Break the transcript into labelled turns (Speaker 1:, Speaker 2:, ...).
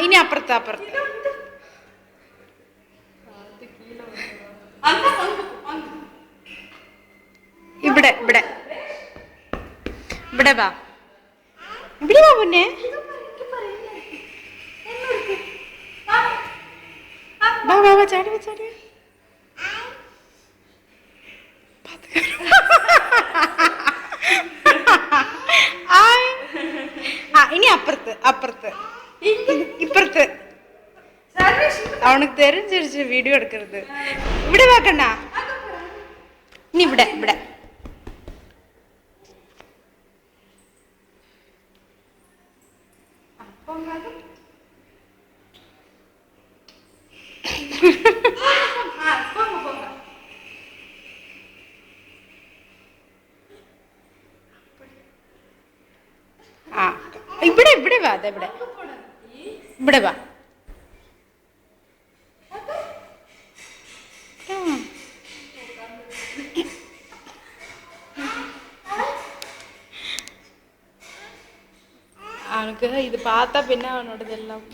Speaker 1: ഇനി അപ്പുറത്ത് അപ്പുറത്ത് ഇവിടെ ഇവിടെ ഇവിടെ വാ ഇവിടെ വാ പൊന്നെ വാ വാ വാ ചാടി വാ ചാടി ഇനി അപ്പുറത്ത് അപ്പുറത്ത് ഇപ്പുറത്ത് അവനക്ക് തെരഞ്ഞിരിച്ച് വീഡിയോ എടുക്കരുത് ഇവിടെ വാക്കണ്ട ഇനി ഇവിടെ ഇവിടെ ആ ഇവിടെ ഇവിടെ വാ അതെവിടെ ഇവിടെ വാ அவனுக்கு இது பார்த்தா பின்ன அவனோடது எல்லாம்